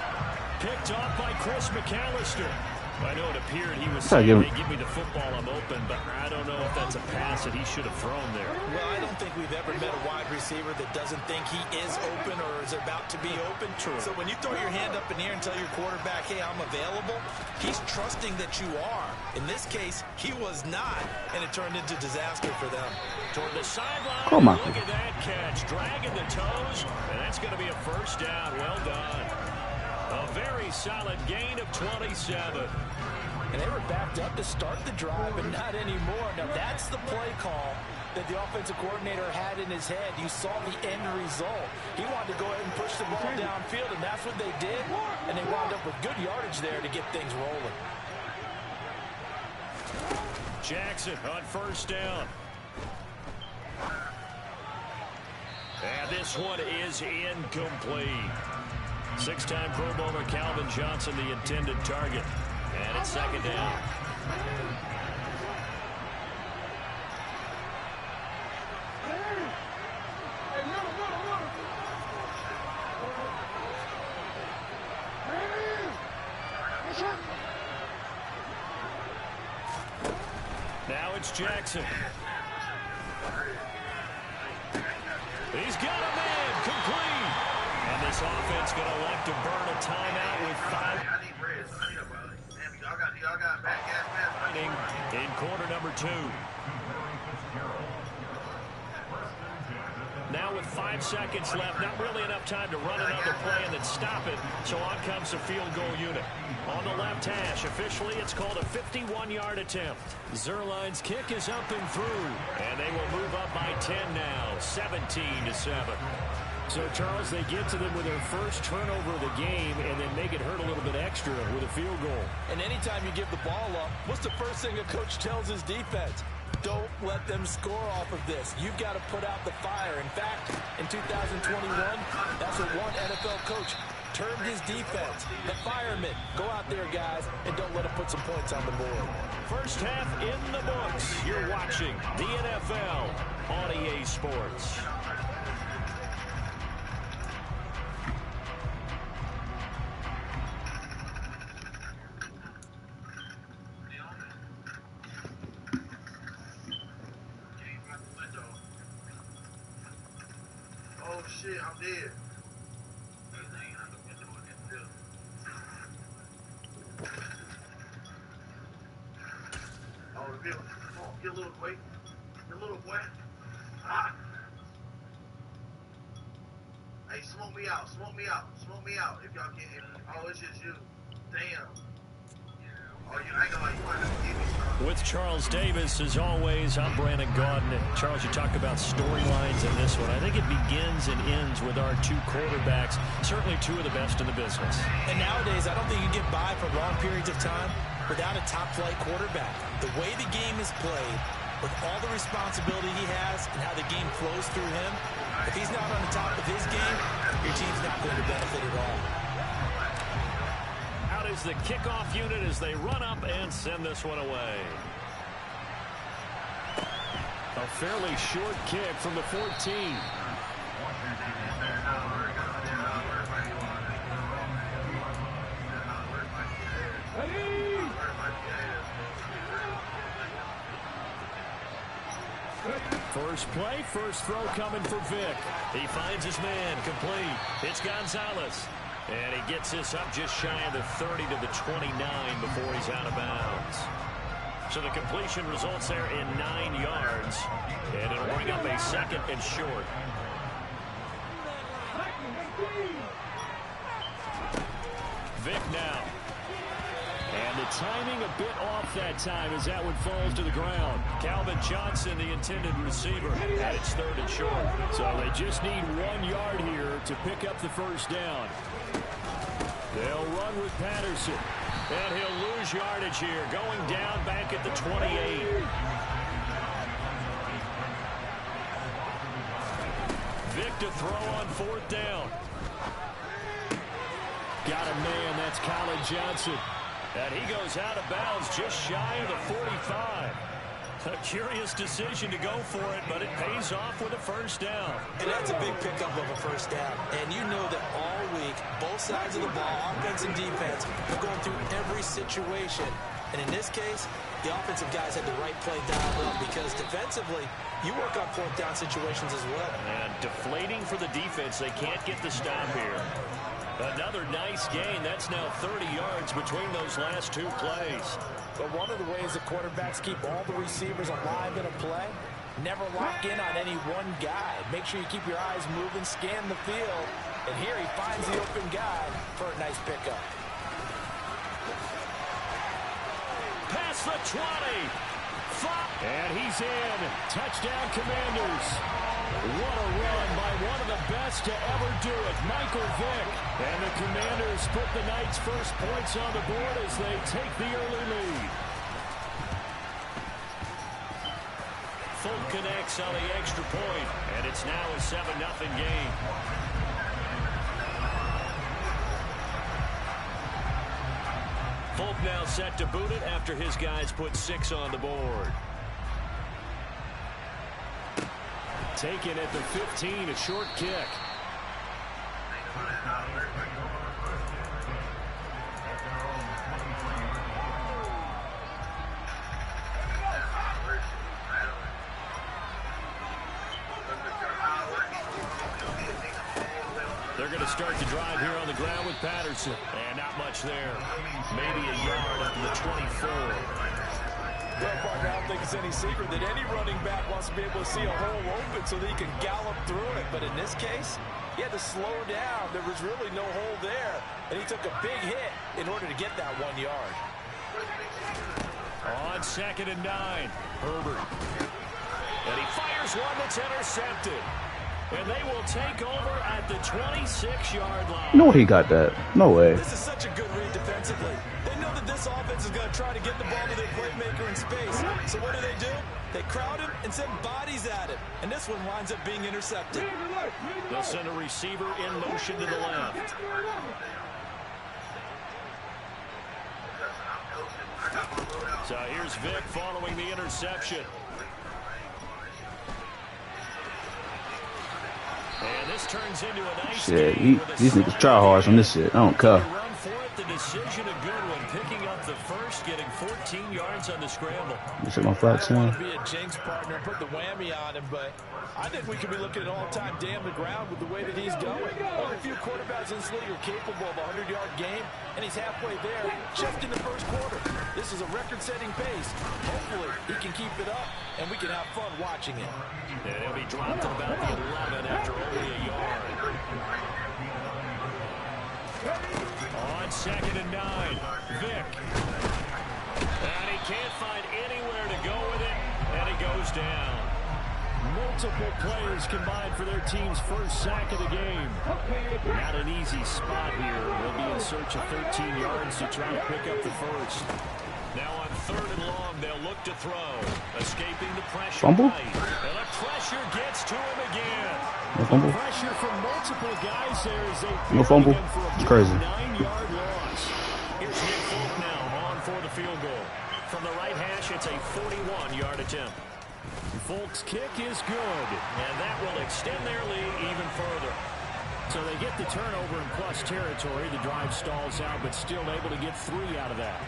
Picked off by Chris McAllister. I know it appeared he was saying, hey, give me the football, I'm open, but I don't know if that's a pass that he should have thrown there. Well, I don't think we've ever met a wide receiver that doesn't think he is open or is about to be open. True. So when you throw your hand up in the air and tell your quarterback, hey, I'm available, he's trusting that you are. In this case, he was not, and it turned into disaster for them. Toward the sideline, look at that catch, dragging the toes, and that's going to be a first down. Well done. A very solid gain of 27. And they were backed up to start the drive, but not anymore. Now, that's the play call that the offensive coordinator had in his head. You saw the end result. He wanted to go ahead and push the ball downfield, and that's what they did. And they wound up with good yardage there to get things rolling. Jackson on first down. And this one is incomplete. Six-time Pro Bowler Calvin Johnson, the intended target. And it's second down. Now it's Jackson. He's got a man complete. And this offense going to elect to burn a timeout with 5. In quarter number 2. Now with 5 seconds left, not really enough time to run another play and then stop it. So on comes the field goal unit. On the left hash, officially it's called a 51-yard attempt. Zerline's kick is up and through. And they will move up by 10 now, 17-7. So, Charles, they get to them with their first turnover of the game and then make it hurt a little bit extra with a field goal. And anytime you give the ball up, what's the first thing a coach tells his defense? Don't let them score off of this. You've got to put out the fire. In fact, in 2021, that's what one NFL coach termed his defense. The firemen. Go out there, guys, and don't let them put some points on the board. First half in the books. You're watching the NFL on EA Sports. Shit, I'm dead. Oh, Bill, come on, get a little boy. Get a little boy. Ah. Hey, smoke me out, smoke me out, smoke me out. If y'all can't, oh, it's just you. Damn. Oh, you ain't gonna, you might have to give me some. With Charles Davis, as always, I'm Brandon Gaudin. Charles, you talk about storylines in this one. I think it begins and ends with our 2 quarterbacks, certainly 2 of the best in the business. And nowadays, I don't think you get by for long periods of time without a top-flight quarterback. The way the game is played, with all the responsibility he has and how the game flows through him, if he's not on the top of his game, your team's not going to benefit at all. Is the kickoff unit as they run up and send this one away. A fairly short kick from the 14. First play, first throw coming for Vic. He finds his man, complete. It's Gonzalez. And he gets this up just shy of the 30 to the 29 before he's out of bounds. So the completion results there in 9 yards. And it'll bring up a second and short. Vic now. And the timing a bit off that time as that one falls to the ground. Calvin Johnson, the intended receiver, and it's third and short. So they just need 1 yard here to pick up the first down. They'll run with Patterson. And he'll lose yardage here, going down back at the 28. Vic to throw on 4th down. Got a man, that's Colin Johnson. And he goes out of bounds just shy of the 45. A curious decision to go for it, but it pays off with a first down. And that's a big pickup of a first down. And you know that all week, both sides of the ball, offense and defense, are going through every situation. And in this case, the offensive guys had the right play dialed up because defensively, you work on fourth down situations as well. And deflating for the defense. They can't get the stop here. Another nice gain. That's now 30 yards between those last two plays. But one of the ways the quarterbacks keep all the receivers alive in a play, never lock in on any one guy. Make sure you keep your eyes moving, scan the field. And here he finds the open guy for a nice pickup. Past the 20. And he's in. Touchdown, Commanders. What a run by one of the best to ever do it, Michael Vick. And the Commanders put the Knights' first points on the board as they take the early lead. Folk connects on the extra point, and it's now a 7-0 game. Folk now set to boot it after his guys put 6 on the board. Taken at the 15, a short kick. They're going to start to drive here on the ground with Patterson. And not much there. Maybe a yard up to the 24. Well, partner, I don't think it's any secret that any running back wants to be able to see a hole open so that he can gallop through it. But in this case, he had to slow down. There was really no hole there. And he took a big hit in order to get that 1 yard. On 2nd and 9, Herbert. And he fires one that's intercepted. And they will take over at the 26-yard line. No, he got that. No way. This is such a good read defensively. They know that this offense is going to try to get the ball to their playmaker in space. So what do? They crowd him and send bodies at him. And this one winds up being intercepted. They'll send a receiver in motion to the left. So here's Vick following the interception. And this turns into a nice shit, game these niggas try hard on this shit. I don't care. Run for it, the decision a good one, picking up the first, getting 14 yards on the scramble. You see my flat I want to be a jinx partner, put the whammy on him, but I think we could be looking at all-time damn the ground with the way that he's going. Only a few quarterbacks in this league are capable of a 100-yard game, and he's halfway there just in the first quarter. This is a record-setting pace. Hopefully, he can keep it up, and we can have fun watching it. And he'll be dropped at about the 11 after only a yard. On 2nd and 9, Vick. And he can't find anywhere to go with it, and he goes down. Multiple players combined for their team's first sack of the game. Not an easy spot here. They'll be in search of 13 yards to try to pick up the first. Now on 3rd and long, they'll look to throw. Escaping the pressure. Fumble? Right. And the pressure gets to him again. No fumble? Pressure from multiple guys there as they No fumble. It's crazy. 9-yard loss. Here's Nick Folk now on for the field goal. From the right hash, it's a 41-yard attempt. Folk's kick is good, and that will extend their lead even further. So they get the turnover in plus territory. The drive stalls out, but still able to get 3 out of that.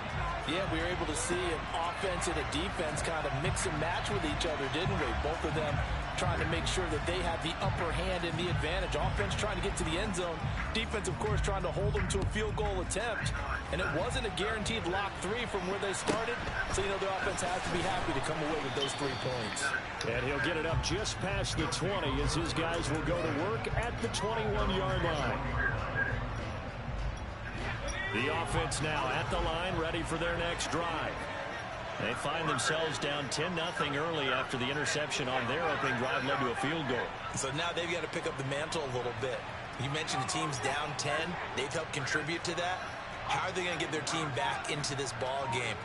Yeah, we were able to see an offense and a defense kind of mix and match with each other, didn't we? Both of them trying to make sure that they have the upper hand and the advantage. Offense trying to get to the end zone. Defense, of course, trying to hold them to a field goal attempt. And it wasn't a guaranteed lock 3 from where they started. So, the offense has to be happy to come away with those 3 points. And he'll get it up just past the 20 as his guys will go to work at the 21-yard line. The offense now at the line, ready for their next drive. They find themselves down 10-0 early after the interception on their opening drive led to a field goal. So now they've got to pick up the mantle a little bit. You mentioned the team's down 10. They've helped contribute to that. How are they going to get their team back into this ball game?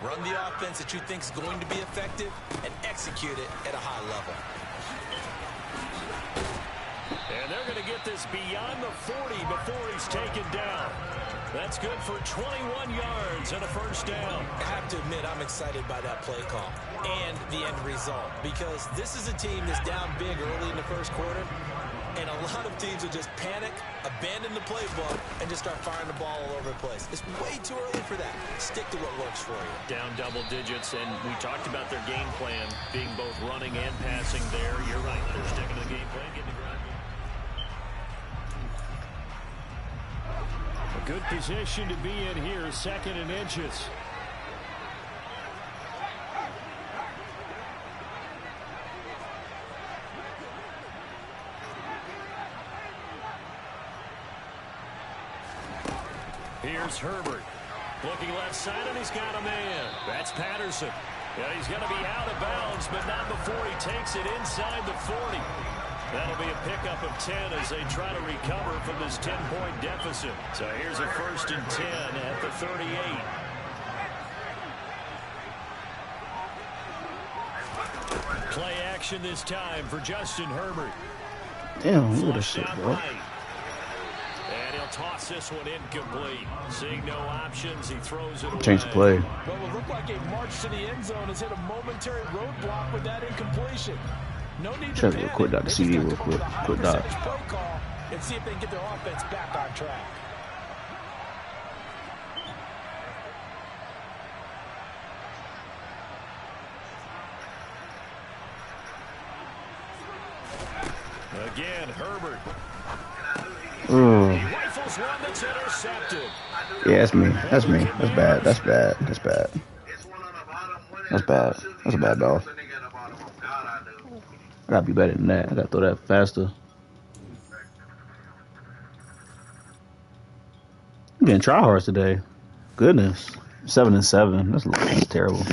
Run the offense that you think is going to be effective and execute it at a high level. And they're going to get this beyond the 40 before he's taken down. That's good for 21 yards and a first down. I have to admit, I'm excited by that play call and the end result, because this is a team that's down big early in the first quarter, and a lot of teams will just panic, abandon the playbook, and just start firing the ball all over the place. It's way too early for that. Stick to what works for you. Down double digits, and we talked about their game plan being both running and passing there. You're right. They're sticking to the game plan, getting the ground. A good position to be in here, 2nd and inches. Here's Herbert. Looking left side, and he's got a man. That's Patterson. Yeah, he's going to be out of bounds, but not before he takes it inside the 40. That'll be a pickup of 10 as they try to recover from this 10-point deficit. So here's a 1st and 10 at the 38. Play action this time for Justin Herbert. Damn, look at this shit, bro. And he'll toss this one incomplete. Seeing no options, he throws it away. Change the play. Well, it looked like a march to the end zone has hit a momentary roadblock with that incompletion. No need to panic. Quick dot CD real quick. Quick dot. And see if they can get their offense back on track. Again, Herbert. Ugh. Rifles one that's intercepted. Yeah, that's me. That's me. That's bad. That's bad. That's bad. That's bad. That's a bad ball. I gotta be better than that. I gotta throw that faster. I'm getting tryhards today. Goodness. 7 and 7. That's terrible.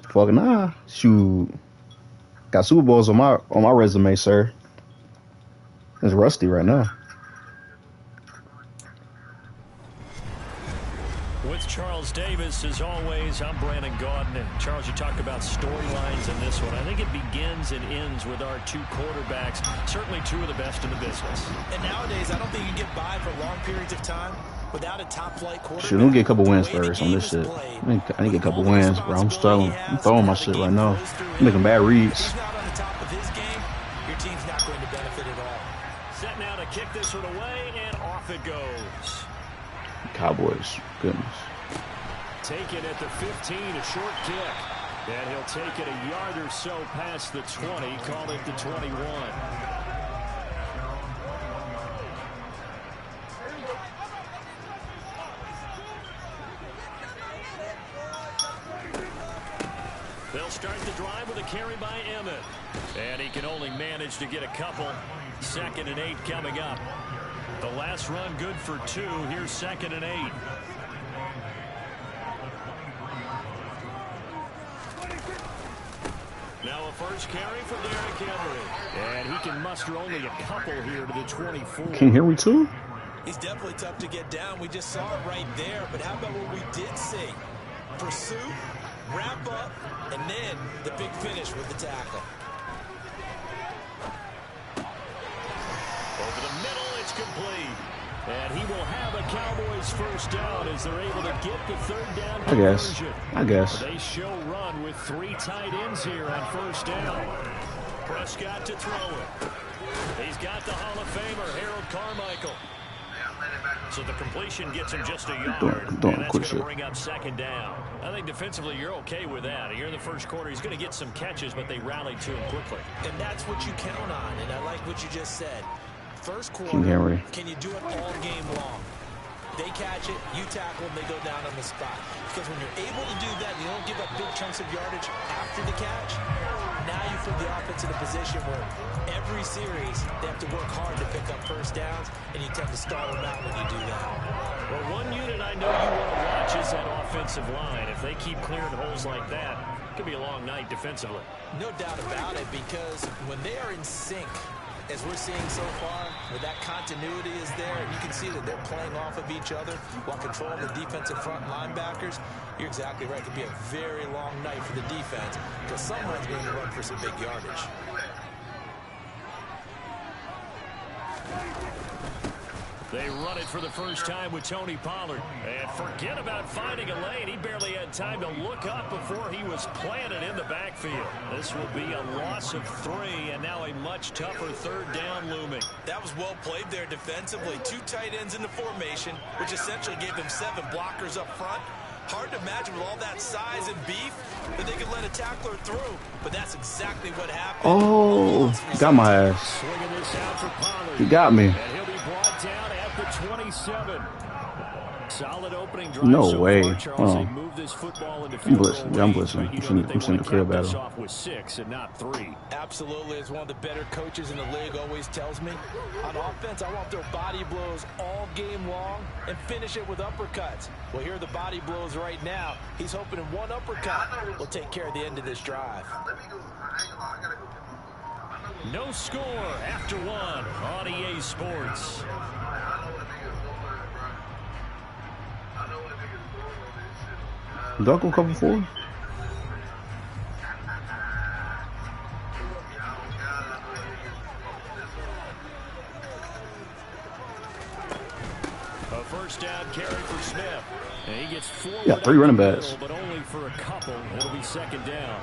Fucking nah. Shoot. Got Super Bowls on my resume, sir. It's rusty right now. With Charles Davis, as always, I'm Brandon Gaudin. And Charles, you talked about storylines in this one. I think it begins and ends with our two quarterbacks, certainly two of the best in the business. And nowadays, I don't think you get by for long periods of time without a top-flight quarterback. Shoot, let me get a couple wins first on this shit. I need to get a couple wins, bro. I'm struggling. I'm throwing my shit right now. I'm making bad reads. He's not on the top of his game. Your team's not going to benefit at all. Set now to kick this one away, and off it goes. Cowboys. Goodness. Taken at the 15, a short kick. And he'll take it a yard or so past the 20, call it the 21. They'll start the drive with a carry by Emmett. And he can only manage to get a couple. 2nd and 8 coming up. The last run good for 2. Here's 2nd and 8. Now a first carry for Derrick Henry. And he can muster only a couple here to the 24. King Henry too? He's definitely tough to get down. We just saw it right there. But how about what we did see? Pursuit, wrap up, and then the big finish with the tackle. Over the middle, it's complete. And he will have a Cowboys first down as they're able to get the 3rd down conversion. I guess. They show run with 3 tight ends here on first down. Prescott to throw it. He's got the Hall of Famer, Harold Carmichael. So the completion gets him just a yard, and that's going to bring up 2nd down. I think defensively you're okay with that. Here in the first quarter, he's going to get some catches, but they rallied to him quickly. And that's what you count on, and I like what you just said. First quarter, can you do it all game long? They catch it, you tackle, and they go down on the spot. Because when you're able to do that, you don't give up big chunks of yardage after the catch. Now you put the offense in a position where every series they have to work hard to pick up first downs, and you tend to stall them out when you do that. Well, one unit I know you want to watch is that offensive line. If they keep clearing holes like that, Could be a long night defensively. No doubt about it, because when they are in sync, as we're seeing so far, where that continuity is there, and you can see that they're playing off of each other while controlling the defensive front linebackers, you're exactly right. It could be a very long night for the defense, because someone's going to run for some big yardage. They run it for the first time with Tony Pollard. And forget about finding a lane. He barely had time to look up before he was planted in the backfield. This will be a loss of 3, and now a much tougher third down looming. That was well played there defensively. 2 tight ends in the formation, which essentially gave them 7 blockers up front. Hard to imagine with all that size and beef that they could let a tackler through, but that's exactly what happened. Oh, got my ass. Swinging this out for Pollard. He got me. And he'll be brought down at the 27. Solid opening drive. No way. Far, Charles. They moved this football into I'm field blitzing. goal Yeah, I'm range, blitzing. but you I'm know that they sending the crib want to cap at this him. off with 6 and not 3. Absolutely, as one of the better coaches in the league always tells me, on offense, I want their body blows all game long and finish it with uppercuts. Well, here are the body blows right now. He's hoping in one uppercut will take care of the end of this drive. No score after 1 on EA Sports. Duck will cover 4. A first down carry for Smith. And he gets forward. Yeah, 3 running backs. But only for a couple. It'll be second down.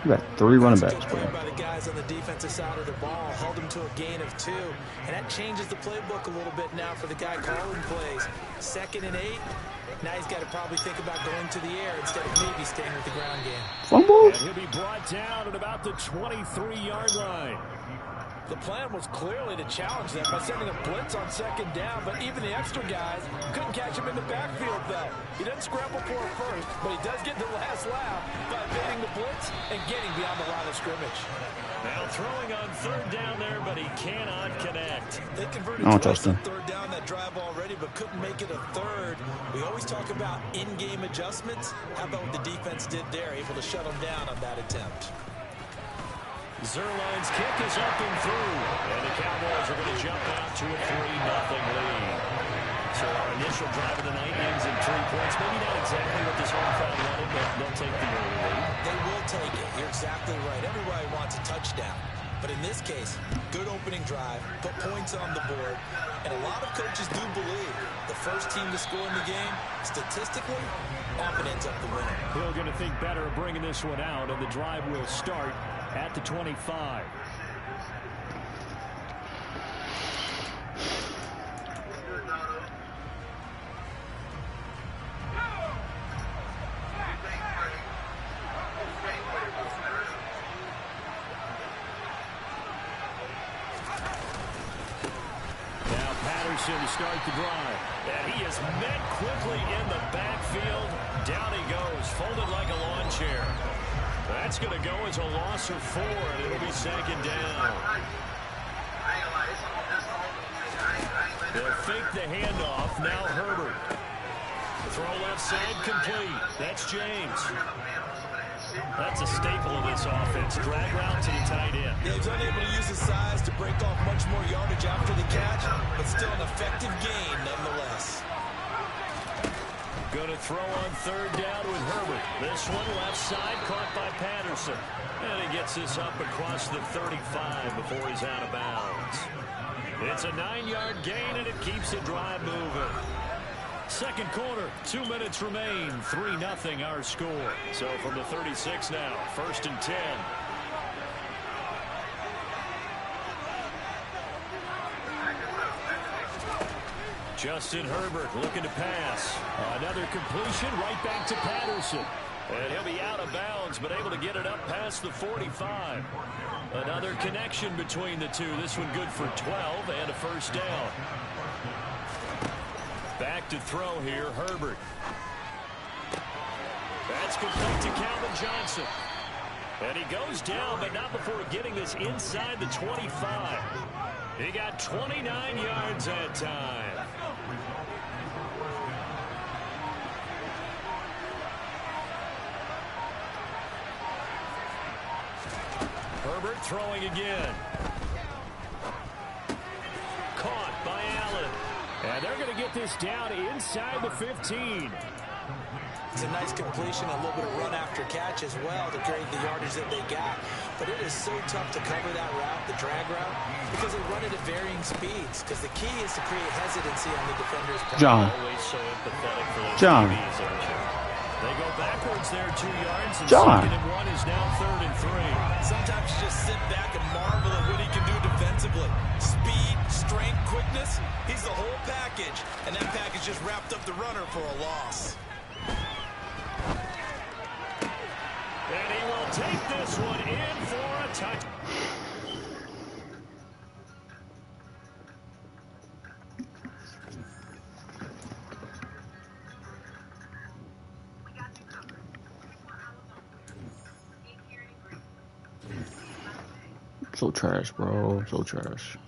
We got 3 running backs, Good bro. play by the guys on the defensive side of the ball. Held him to a gain of 2. And that changes the playbook a little bit now for the guy calling plays. 2nd and 8. Now he's got to probably think about going to the air instead of maybe staying with the ground game. Fumble? And he'll be brought down at about the 23-yard line. The plan was clearly to challenge them by sending a blitz on 2nd down, but even the extra guys couldn't catch him in the backfield, though. He doesn't scramble for it first, but he does get the last laugh by evading the blitz and getting beyond the line of scrimmage. Now throwing on 3rd down there, but he cannot connect. They converted twice on 3rd down that drive already, but couldn't make it a 3rd. We always talk about in-game adjustments. How about what the defense did there, able to shut them down on that attempt? Zerline's kick is up and through, and the Cowboys are going to jump out to a 3-0 lead. So our initial drive of the night ends in 3 points. Maybe not exactly what this home crowd wanted, but they'll take the early lead. They will take it. You're exactly right. Everybody wants a touchdown. But in this case, good opening drive, put points on the board, and a lot of coaches do believe the first team to score in the game, statistically, often ends up the winner. Hill going to think better of bringing this one out, and the drive will start at the 25. To start the drive. And he is met quickly in the backfield. Down he goes, folded like a lawn chair. That's going to go as a loss of 4, and it'll be 2nd down. They'll fake the handoff. Now Herbert. Throw left side complete. That's James. That's a staple of this offense. Drag route to the tight end. Yeah, he's unable to use his size to break off much more yardage after the catch, but still an effective gain nonetheless. Going to throw on 3rd down with Herbert. This one left side caught by Patterson. And he gets this up across the 35 before he's out of bounds. It's a 9-yard gain, and it keeps the drive moving. Second quarter, 2 minutes remain. 3-0 our score. So from the 36 now, 1st and 10. Justin Herbert looking to pass. Another completion right back to Patterson. And he'll be out of bounds, but able to get it up past the 45. Another connection between the two. This one good for 12 and a first down. Back to throw here, Herbert. That's complete to Calvin Johnson. And he goes down, but not before getting this inside the 25. He got 29 yards that time. Herbert throwing again. Caught by Allen. And they're going to get this down inside the 15. It's a nice completion, a little bit of run after catch as well to create the yardage that they got. But it is so tough to cover that route, the drag route, because they run it at varying speeds. Because the key is to create hesitancy on the defender's part. John. Always so empathetic for those John. DBs, aren't you? They go backwards there 2 yards, and John. 2nd and 1 is now 3rd and 3. Sometimes you just sit back and marvel at what he can do defensively. Speed, strength, quickness, he's the whole package. And that package just wrapped up the runner for a loss. And he will take this one in for a touch. So trash, bro. So trash.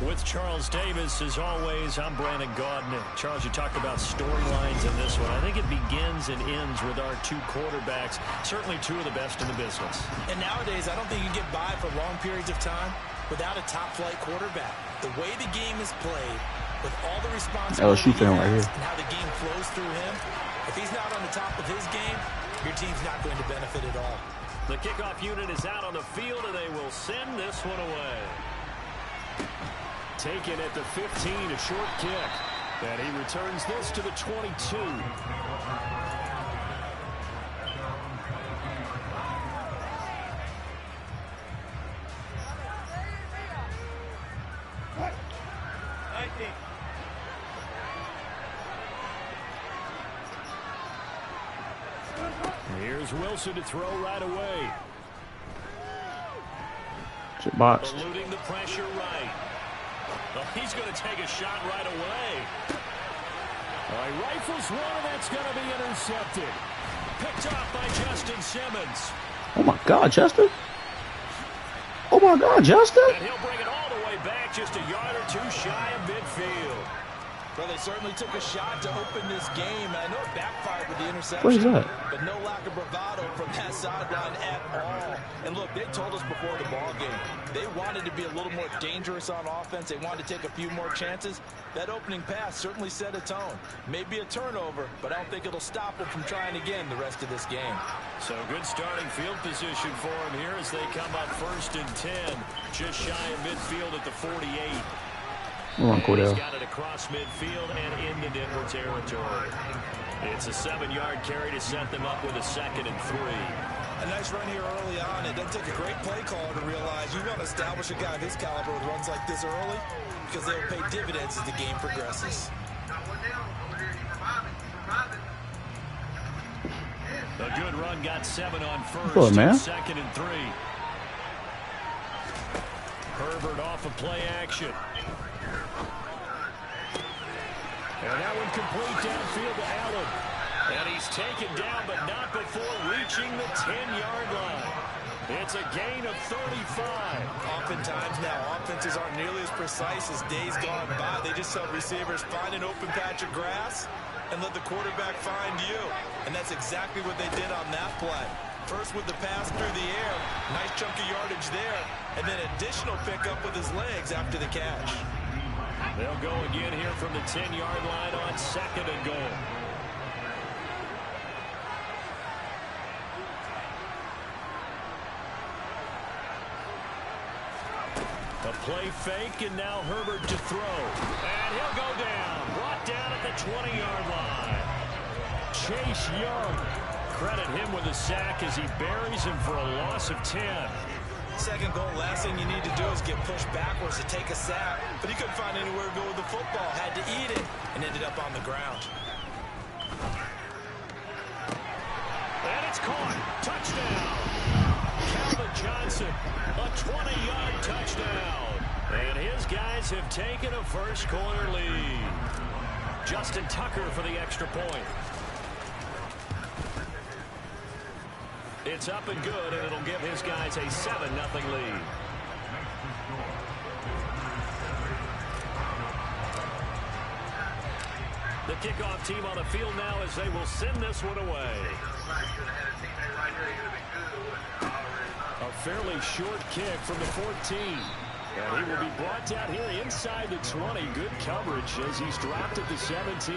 With Charles Davis, as always, I'm Brandon Gaudin. Charles, you talked about storylines in this one. I think it begins and ends with our 2 quarterbacks, certainly 2 of the best in the business. And nowadays, I don't think you can get by for long periods of time without a top-flight quarterback. The way the game is played, with all the responsibility and how the game flows through him, if he's not on the top of his game, your team's not going to benefit at all. The kickoff unit is out on the field, and they will send this one away. Taken at the 15, a short kick. And he returns this to the 22. Here's Wilson to throw right away. Boxed. Eluding the pressure right. Well, he's going to take a shot right away. He rifles one, and that's going to be intercepted. Picked off by Justin Simmons. Oh, my God, Justin. Oh, my God, Justin. And he'll bring it all the way back, just a yard or 2 shy of midfield. Well, they certainly took a shot to open this game. I know it backfired with the interception. What is that? But no lack of bravado from that sideline at all. And look, they told us before the ball game, they wanted to be a little more dangerous on offense. They wanted to take a few more chances. That opening pass certainly set a tone. Maybe a turnover, but I don't think it'll stop them from trying again the rest of this game. So good starting field position for them here as they come up 1st and 10. Just shy of midfield at the 48. He's got it across midfield and into Denver territory. It's a 7-yard carry to set them up with a 2nd and 3. A nice run here early on. It doesn't take a great play caller to realize you want to establish a guy of his caliber with runs like this early because they'll pay dividends as the game progresses. A good run, got 7 on 1st. Good, man. 2nd and 3. Herbert off of play action. And that one complete downfield to Allen. And he's taken down, but not before reaching the 10-yard line. It's a gain of 35. Oftentimes now, offenses aren't nearly as precise as days gone by. They just tell receivers, find an open patch of grass and let the quarterback find you. And that's exactly what they did on that play. First with the pass through the air, Nice chunk of yardage there, and then additional pickup with his legs after the catch. They'll go again here from the 10-yard line on 2nd and goal. A play fake, and now Herbert to throw. And he'll go down. Brought down at the 20-yard line. Chase Young. Credit him with a sack as he buries him for a loss of 10. Second goal, last thing you need to do is get pushed backwards to take a sack. But he couldn't find anywhere to go with the football. Had to eat it and ended up on the ground. And it's caught. Touchdown. Calvin Johnson, a 20-yard touchdown. And his guys have taken a first-quarter lead. Justin Tucker for the extra point. It's up and good, and it'll give his guys a 7-0 lead. The kickoff team on the field now as they will send this one away. A fairly short kick from the 14. And he will be brought down here inside the 20. Good coverage as he's dropped at the 17.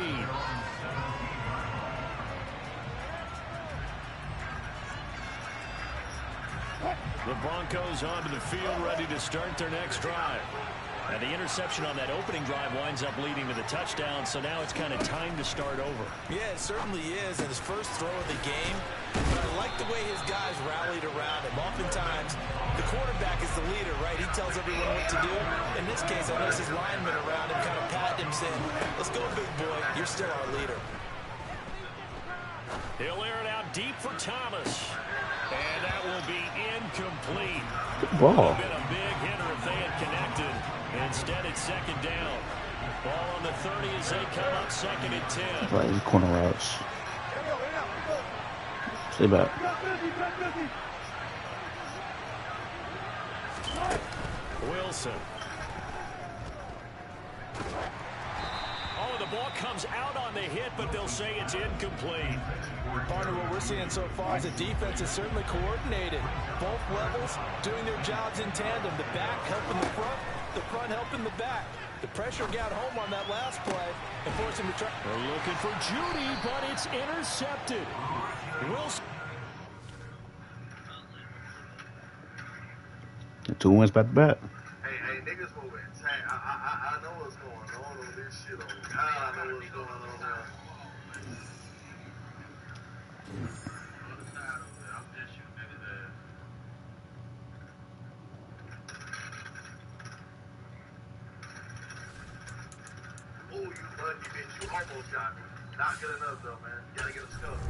The Broncos onto the field, ready to start their next drive. And the interception on that opening drive winds up leading to the touchdown, so now it's kind of time to start over. Yeah, it certainly is, and his first throw of the game. But I like the way his guys rallied around him. Oftentimes, the quarterback is the leader, right? He tells everyone what to do. In this case, I noticed his linemen around him kind of patting him, saying, "Let's go, big boy. You're still our leader." He'll air it out deep for Thomas. And that will be incomplete. Good ball. Would have been a big hitter if they had connected. Instead, it's second down. Ball on the 30 as they come up 2nd and 10. Right, these corner routes. Stay back. Wilson. Oh, the ball comes out on the hit, but they'll say it's incomplete. Partner, what we're seeing so far is the defense is certainly coordinated. Both levels doing their jobs in tandem. The back helping the front helping the back. The pressure got home on that last play and forced him to try. They're looking for Judy, but it's intercepted. Wilson. 2 wins back to back. Hey, niggas moving. Hey, I know what's going on with this shit on God. I know what's going on. Oh, you lucky bitch. You almost got me. Not good enough, though, man. You gotta get a scope.